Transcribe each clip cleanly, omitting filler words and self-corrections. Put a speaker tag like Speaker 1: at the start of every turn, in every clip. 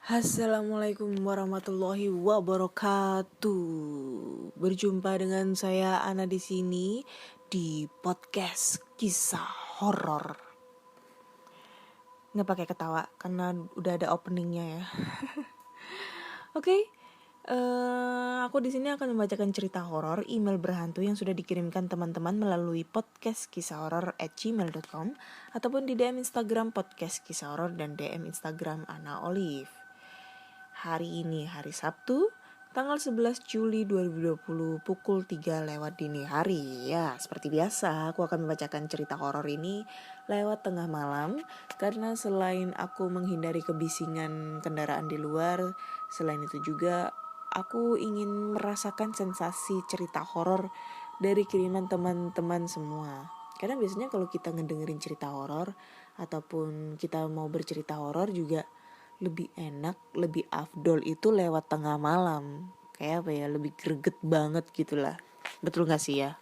Speaker 1: Assalamualaikum warahmatullahi wabarakatuh. Berjumpa dengan saya Ana di sini di podcast kisah horor. Nggak pakai ketawa karena udah ada openingnya ya. Oke. Aku di sini akan membacakan cerita horor email berhantu yang sudah dikirimkan teman-teman melalui podcast kisah horor@gmail.com ataupun di DM Instagram podcast kisah horor dan DM Instagram Ana Olive. Hari ini hari Sabtu, tanggal 11 Juli 2020 pukul 3 lewat dini hari. Ya, seperti biasa aku akan membacakan cerita horor ini lewat tengah malam karena selain aku menghindari kebisingan kendaraan di luar, selain itu juga aku ingin merasakan sensasi cerita horor dari kiriman teman-teman semua. Karena biasanya kalau kita ngedengerin cerita horor ataupun kita mau bercerita horor juga lebih enak, lebih afdol itu lewat tengah malam. Kayak apa ya, lebih greget banget gitulah. Betul gak sih ya?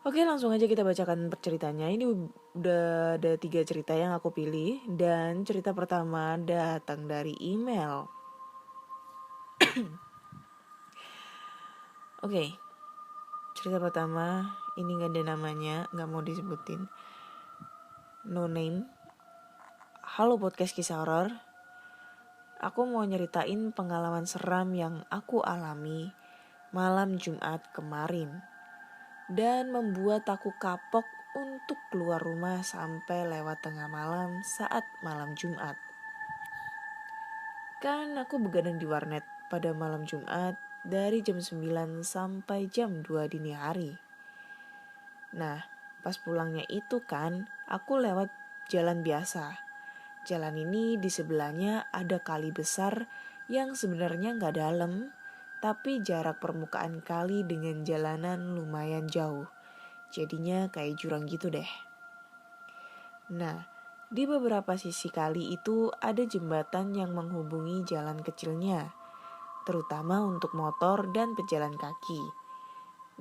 Speaker 1: Oke, langsung aja kita bacakan ceritanya. Ini udah ada 3 cerita yang aku pilih. Dan cerita pertama datang dari email. Oke, cerita pertama ini gak ada namanya, gak mau disebutin. No name. Halo podcast kisah horor. Aku mau nyeritain pengalaman seram yang aku alami malam Jumat kemarin dan membuat aku kapok untuk keluar rumah sampai lewat tengah malam saat malam Jumat. Kan aku begadang di warnet pada malam Jumat dari jam 9 sampai jam 2 dini hari. Nah, pas pulangnya itu kan aku lewat jalan biasa. Jalan ini di sebelahnya ada kali besar yang sebenarnya gak dalam, tapi jarak permukaan kali dengan jalanan lumayan jauh. Jadinya kayak jurang gitu deh. Nah, di beberapa sisi kali itu ada jembatan yang menghubungi jalan kecilnya, terutama untuk motor dan pejalan kaki.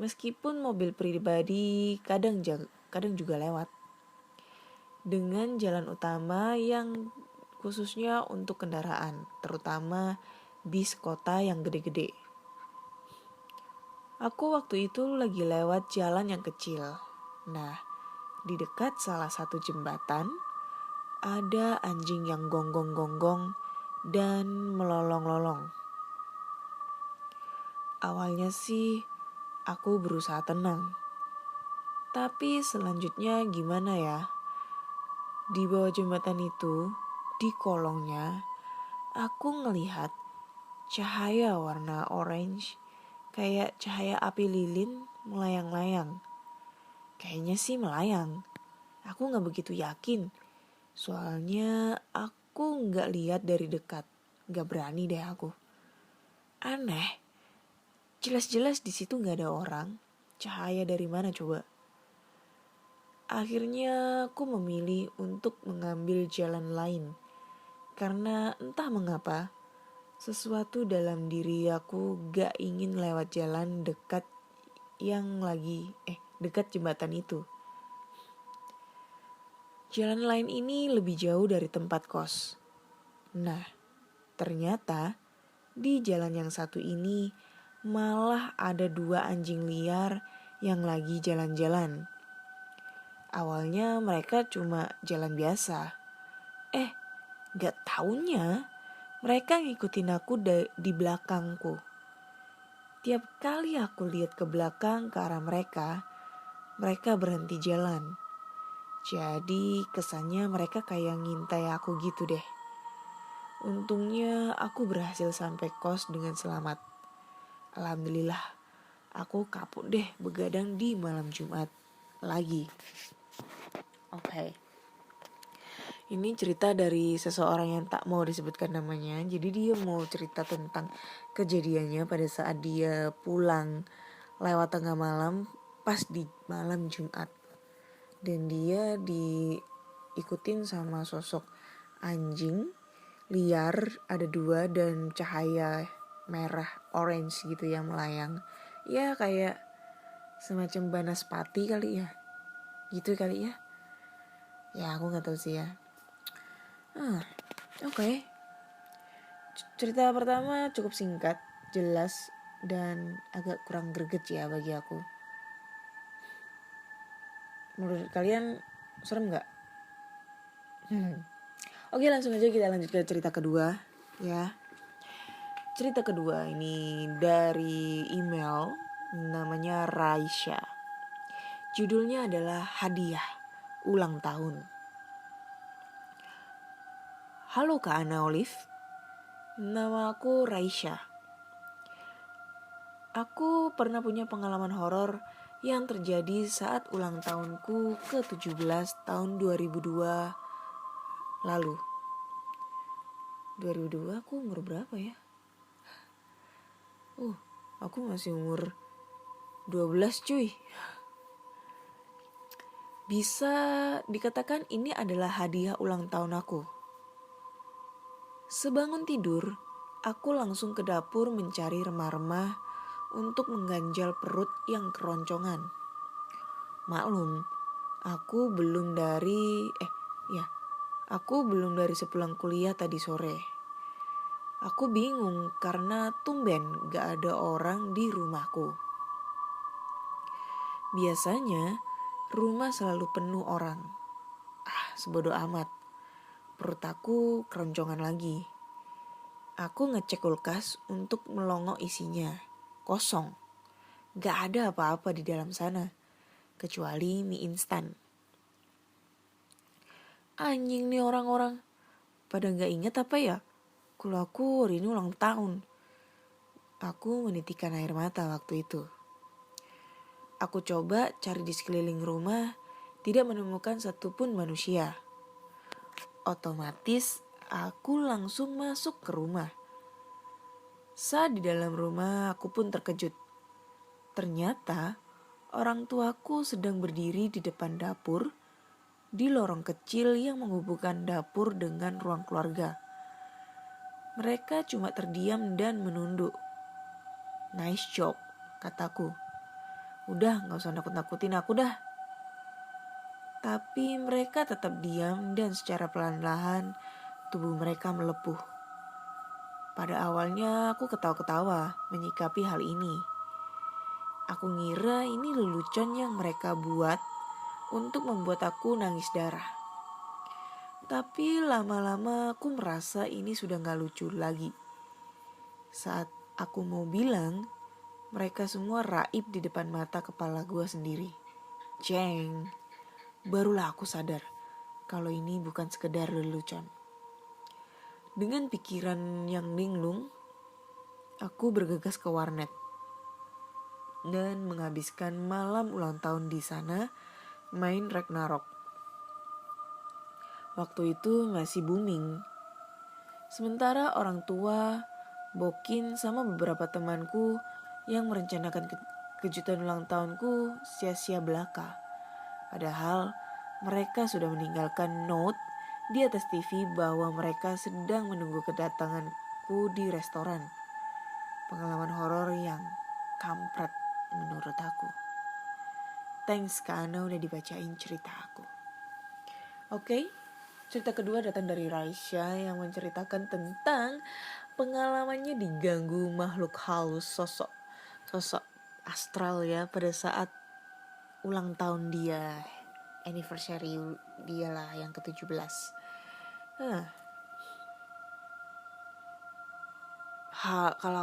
Speaker 1: Meskipun mobil pribadi kadang juga lewat. Dengan jalan utama yang khususnya untuk kendaraan, terutama bis kota yang gede-gede. Aku waktu itu lagi lewat jalan yang kecil. Nah, di dekat salah satu jembatan, ada anjing yang gonggong-gonggong dan melolong-lolong. Awalnya sih, aku berusaha tenang. Tapi selanjutnya gimana ya? Di bawah jembatan itu, di kolongnya, aku ngelihat cahaya warna orange, kayak cahaya api lilin melayang-layang. Kayaknya sih melayang. Aku gak begitu yakin. Soalnya aku gak lihat dari dekat. Gak berani deh aku. Aneh. Jelas-jelas di situ gak ada orang. Cahaya dari mana coba? Akhirnya aku memilih untuk mengambil jalan lain. Karena entah mengapa, sesuatu dalam diri aku gak ingin lewat jalan dekat dekat jembatan itu. Jalan lain ini lebih jauh dari tempat kos. Nah, ternyata di jalan yang satu ini malah ada 2 anjing liar yang lagi jalan-jalan. Awalnya mereka cuma jalan biasa. Gak taunya mereka ngikutin aku di belakangku. Tiap kali aku lihat ke belakang ke arah mereka berhenti jalan. Jadi kesannya mereka kayak ngintai aku gitu deh. Untungnya aku berhasil sampai kos dengan selamat. Alhamdulillah, aku kapok deh begadang di malam Jumat lagi. Oke. Ini cerita dari seseorang yang tak mau disebutkan namanya. Jadi dia mau cerita tentang kejadiannya pada saat dia pulang lewat tengah malam pas di malam Jumat. Dan dia diikutin sama sosok anjing liar, ada 2 dan cahaya merah orange gitu yang melayang. Ya kayak semacam banaspati kali ya. Gitu kali ya. Ya aku gak tahu sih ya. Oke. Cerita pertama cukup singkat, jelas, dan agak kurang greget ya bagi aku. Menurut kalian serem gak? Oke, langsung aja kita lanjut ke cerita kedua ya. Cerita kedua ini dari email namanya Raisya. Judulnya adalah Hadiah Ulang Tahun. Halo Kak Ana Olive, nama aku Raisya. Aku pernah punya pengalaman horor yang terjadi saat ulang tahunku ke-17 tahun 2002 lalu. 2002 aku umur berapa ya? Aku masih umur 12 cuy. Bisa dikatakan ini adalah hadiah ulang tahun aku. Sebangun tidur, aku langsung ke dapur mencari remah-remah untuk mengganjal perut yang keroncongan. Maklum, aku belum dari sepulang kuliah tadi sore. Aku bingung karena tumben gak ada orang di rumahku. Biasanya rumah selalu penuh orang. Sebodoh amat. Perut aku keroncongan lagi. Aku ngecek kulkas untuk melongo isinya. Kosong. Gak ada apa-apa di dalam sana. Kecuali mie instan. Anjing nih orang-orang. Pada gak inget apa ya? Kalau aku hari ini ulang tahun. Aku menitikkan air mata waktu itu. Aku coba cari di sekeliling rumah. Tidak menemukan satupun manusia. Otomatis aku langsung masuk ke rumah. Saat di dalam rumah aku pun terkejut. Ternyata orang tuaku sedang berdiri di depan dapur di lorong kecil yang menghubungkan dapur dengan ruang keluarga. Mereka cuma terdiam dan menunduk. Nice job, kataku. Udah gak usah nakut-nakutin aku dah. Tapi mereka tetap diam dan secara pelan-lahan tubuh mereka melepuh. Pada awalnya aku ketawa-ketawa menyikapi hal ini. Aku ngira ini lelucon yang mereka buat untuk membuat aku nangis darah. Tapi lama-lama aku merasa ini sudah gak lucu lagi. Saat aku mau bilang, mereka semua raib di depan mata kepala gue sendiri. Jeng, barulah aku sadar kalau ini bukan sekedar lelucon. Dengan pikiran yang linglung, aku bergegas ke warnet dan menghabiskan malam ulang tahun di sana main Ragnarok. Waktu itu masih booming. Sementara orang tua, Bokin sama beberapa temanku yang merencanakan kejutan ulang tahunku sia-sia belaka. Padahal mereka sudah meninggalkan note di atas TV bahwa mereka sedang menunggu kedatanganku di restoran. Pengalaman horor yang kampret menurut aku. Thanks Kak Ana udah dibacain cerita aku. Oke, cerita kedua datang dari Raisya yang menceritakan tentang pengalamannya diganggu makhluk halus sosok astral ya pada saat ulang tahun dia, anniversary dia lah yang ke-17. Kalau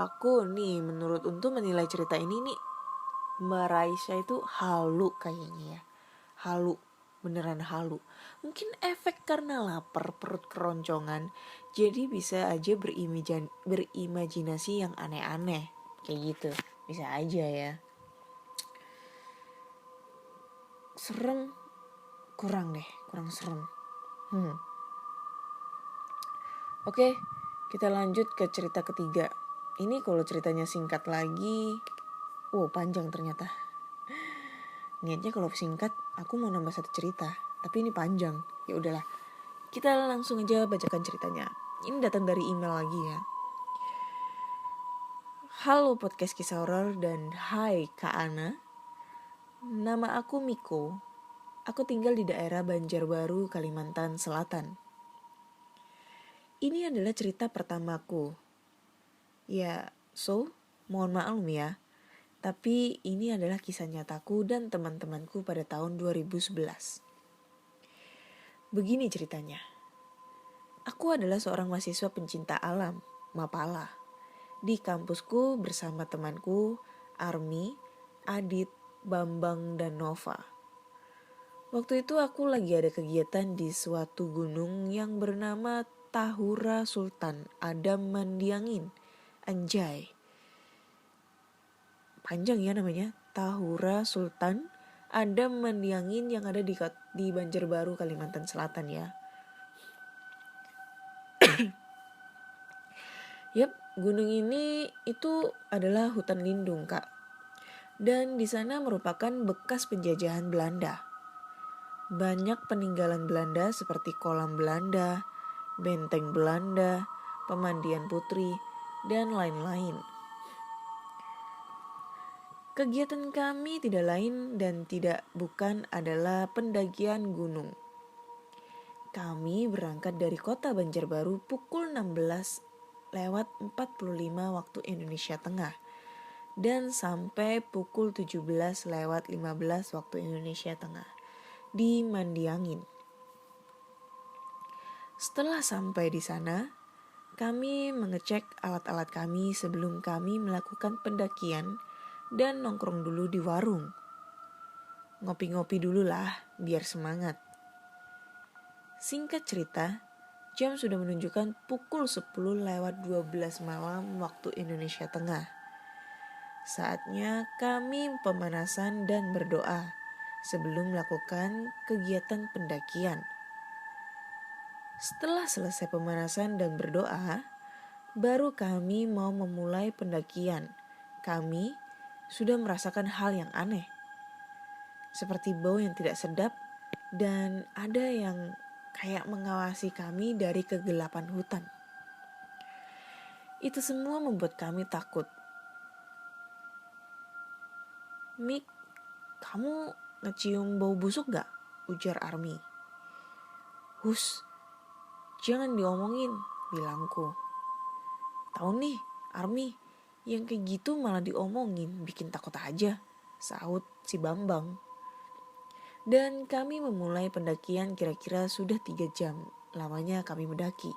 Speaker 1: aku nih menurut untuk menilai cerita ini nih, Mbak Raisya itu halu kayaknya ya. Halu, beneran halu. Mungkin efek karena lapar perut keroncongan, jadi bisa aja berimajinasi yang aneh-aneh. Kayak gitu, bisa aja ya. Serem, kurang serem. Oke, kita lanjut ke cerita ketiga. Ini kalau ceritanya singkat lagi, panjang ternyata. Niatnya kalau singkat, aku mau nambah satu cerita, tapi ini panjang. Ya udahlah, kita langsung aja bacakan ceritanya. Ini datang dari email lagi ya. Halo podcast kisah horor dan hai Kak Ana. Nama aku Miko. Aku tinggal di daerah Banjarbaru, Kalimantan Selatan. Ini adalah cerita pertamaku. Ya, mohon maklum ya. Tapi ini adalah kisah nyataku dan teman-temanku pada tahun 2011. Begini ceritanya. Aku adalah seorang mahasiswa pencinta alam, Mapala. Di kampusku bersama temanku, Army, Adit, Bambang, dan Nova. Waktu itu aku lagi ada kegiatan di suatu gunung yang bernama Tahura Sultan Adam Mandiangin. Anjay. Panjang ya namanya, Tahura Sultan Adam Mandiangin yang ada di Banjarbaru, Kalimantan Selatan ya. Yap, gunung ini itu adalah hutan lindung, Kak. Dan di sana merupakan bekas penjajahan Belanda. Banyak peninggalan Belanda seperti kolam Belanda, benteng Belanda, pemandian putri, dan lain-lain. Kegiatan kami tidak lain dan tidak bukan adalah pendakian gunung. Kami berangkat dari kota Banjarbaru pukul 16:45 waktu Indonesia Tengah dan sampai pukul 17:15 waktu Indonesia Tengah di Mandiangin. Setelah sampai di sana, kami mengecek alat-alat kami sebelum kami melakukan pendakian dan nongkrong dulu di warung. Ngopi-ngopi dulu lah, biar semangat. Singkat cerita, jam sudah menunjukkan pukul 10:12 malam waktu Indonesia Tengah. Saatnya kami pemanasan dan berdoa sebelum melakukan kegiatan pendakian. Setelah selesai pemanasan dan berdoa, baru kami mau memulai pendakian. Kami sudah merasakan hal yang aneh, seperti bau yang tidak sedap dan ada yang kayak mengawasi kami dari kegelapan hutan. Itu semua membuat kami takut. "Mik, kamu ngecium bau busuk gak?" ujar Army. "Hus, jangan diomongin," bilangku. "Tahu nih, Army, yang kayak gitu malah diomongin, bikin takut aja," sahut si Bambang. Dan kami memulai pendakian kira-kira sudah 3 jam lamanya kami mendaki.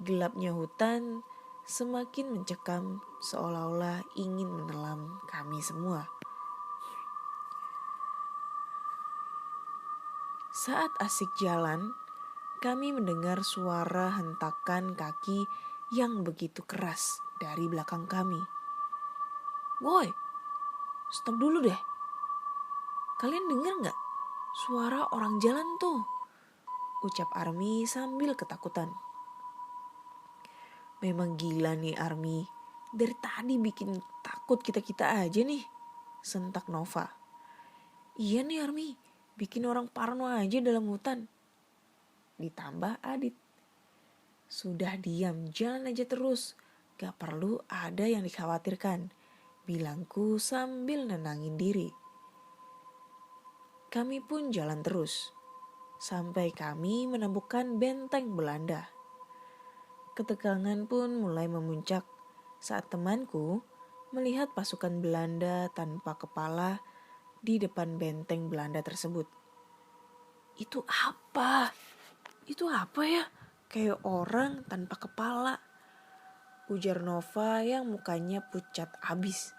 Speaker 1: Gelapnya hutan semakin mencekam seolah-olah ingin menelan kami semua. Saat asik jalan, kami mendengar suara hentakan kaki yang begitu keras dari belakang kami. "Woi, stop dulu deh. Kalian dengar gak? Suara orang jalan tuh," ucap Army sambil ketakutan. "Memang gila nih Army. Dari tadi bikin takut kita-kita aja nih," sentak Nova. "Iya nih Army, bikin orang parno aja dalam hutan," ditambah Adit. "Sudah diam, jalan aja terus. Gak perlu ada yang dikhawatirkan," bilangku sambil nenangin diri. Kami pun jalan terus, sampai kami menemukan benteng Belanda. Ketegangan pun mulai memuncak saat temanku melihat pasukan Belanda tanpa kepala di depan benteng Belanda tersebut. "Itu apa? Itu apa ya? Kayak orang tanpa kepala," ujar Nova yang mukanya pucat abis.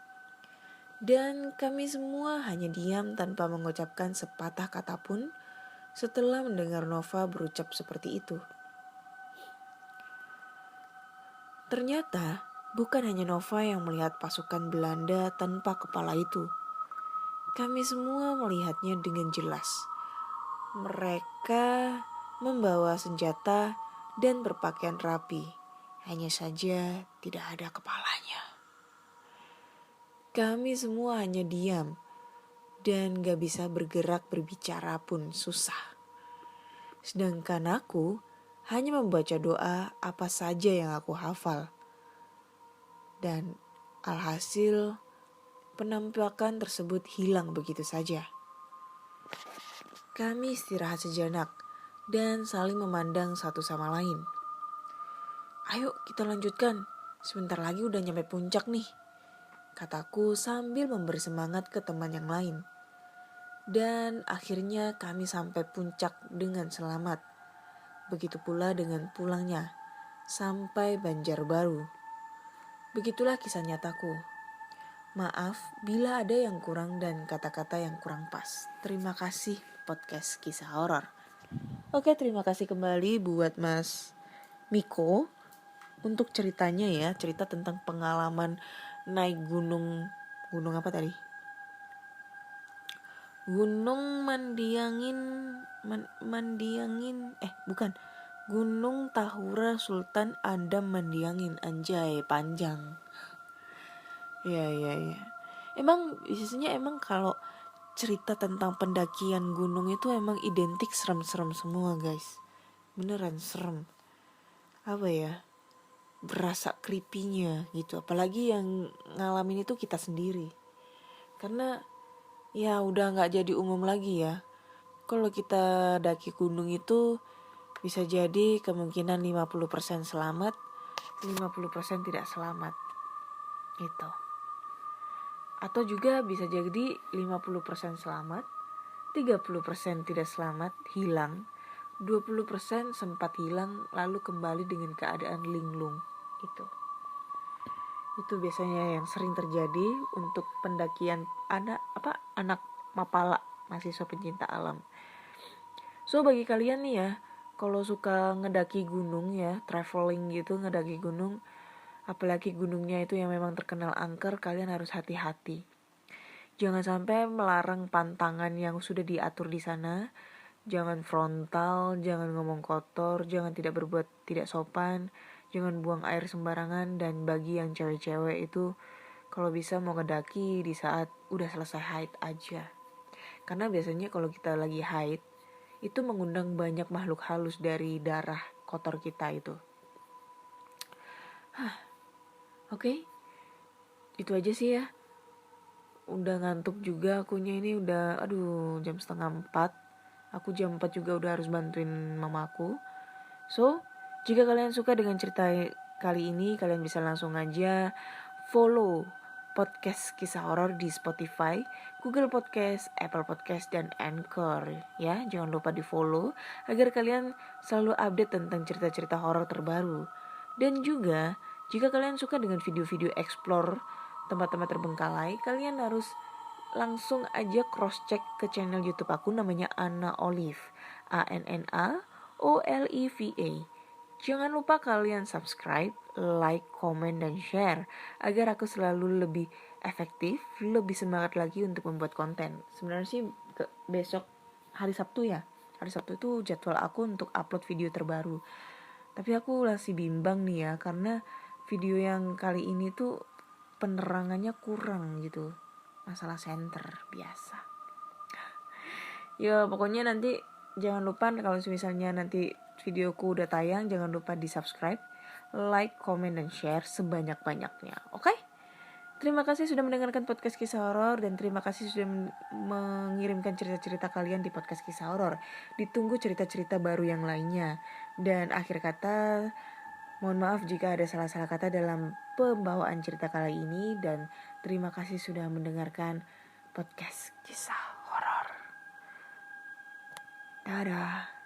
Speaker 1: Dan kami semua hanya diam tanpa mengucapkan sepatah kata pun setelah mendengar Nova berucap seperti itu. Ternyata bukan hanya Nova yang melihat pasukan Belanda tanpa kepala itu. Kami semua melihatnya dengan jelas. Mereka membawa senjata dan berpakaian rapi. Hanya saja tidak ada kepalanya. Kami semua hanya diam dan gak bisa bergerak, berbicara pun susah. Sedangkan aku hanya membaca doa apa saja yang aku hafal. Dan alhasil penampakan tersebut hilang begitu saja. Kami istirahat sejenak dan saling memandang satu sama lain. Ayo kita lanjutkan, sebentar lagi udah nyampe puncak nih, kataku sambil memberi semangat ke teman yang lain. Dan akhirnya kami sampai puncak dengan selamat. Begitu pula dengan pulangnya, sampai Banjarbaru. Begitulah kisah nyataku. Maaf bila ada yang kurang dan kata-kata yang kurang pas. Terima kasih podcast kisah horor. Oke, terima kasih kembali buat Mas Miko untuk ceritanya ya, cerita tentang pengalaman naik gunung apa tadi? Gunung Gunung Tahura Sultan Adam Mandiangin, anjay panjang. Ya. Emang biasanya kalau cerita tentang pendakian gunung itu emang identik serem-serem semua guys. Beneran serem. Apa ya? Berasa creepy-nya gitu. Apalagi yang ngalamin itu kita sendiri. Karena ya udah gak jadi umum lagi ya. Kalau kita daki gunung itu bisa jadi kemungkinan 50% selamat, 50% tidak selamat. Gitu. Atau juga bisa jadi 50% selamat, 30% tidak selamat, hilang, 20% sempat hilang lalu kembali dengan keadaan linglung. Itu biasanya yang sering terjadi untuk pendakian anak mapala, mahasiswa pencinta alam. So bagi kalian nih ya, kalau suka ngedaki gunung ya, traveling gitu ngedaki gunung, apalagi gunungnya itu yang memang terkenal angker, kalian harus hati-hati. Jangan sampai melarang pantangan yang sudah diatur di sana. Jangan frontal, jangan ngomong kotor, jangan tidak berbuat tidak sopan, jangan buang air sembarangan. Dan bagi yang cewek-cewek itu, kalau bisa mau ngedaki di saat udah selesai haid aja. Karena biasanya kalau kita lagi haid, itu mengundang banyak makhluk halus dari darah kotor kita itu. Oke, itu aja sih ya. Udah ngantuk juga akunya ini, udah jam 3:30. Aku jam 4 juga udah harus bantuin mamaku. So, jika kalian suka dengan cerita kali ini, kalian bisa langsung aja follow podcast kisah horor di Spotify, Google Podcast, Apple Podcast, dan Anchor ya. Jangan lupa di follow agar kalian selalu update tentang cerita-cerita horor terbaru. Dan juga jika kalian suka dengan video-video explore tempat-tempat terbengkalai, kalian harus langsung aja cross check ke channel YouTube aku, namanya Anna Olive, ANNA OLEVA. Jangan lupa kalian subscribe, like, komen, dan share agar aku selalu lebih efektif, lebih semangat lagi untuk membuat konten. Sebenarnya sih besok hari Sabtu ya. Hari Sabtu itu jadwal aku untuk upload video terbaru. Tapi aku masih bimbang nih ya, karena video yang kali ini tuh penerangannya kurang gitu. Masalah center biasa. Ya pokoknya nanti jangan lupa kalau misalnya nanti videoku udah tayang, jangan lupa di subscribe, like, komen, dan share sebanyak-banyaknya. Oke? Terima kasih sudah mendengarkan podcast kisah horor, dan terima kasih sudah mengirimkan cerita-cerita kalian di podcast kisah horor. Ditunggu cerita-cerita baru yang lainnya. Dan akhir kata, mohon maaf jika ada salah-salah kata dalam pembawaan cerita kali ini, dan terima kasih sudah mendengarkan podcast kisah horor. Dadah.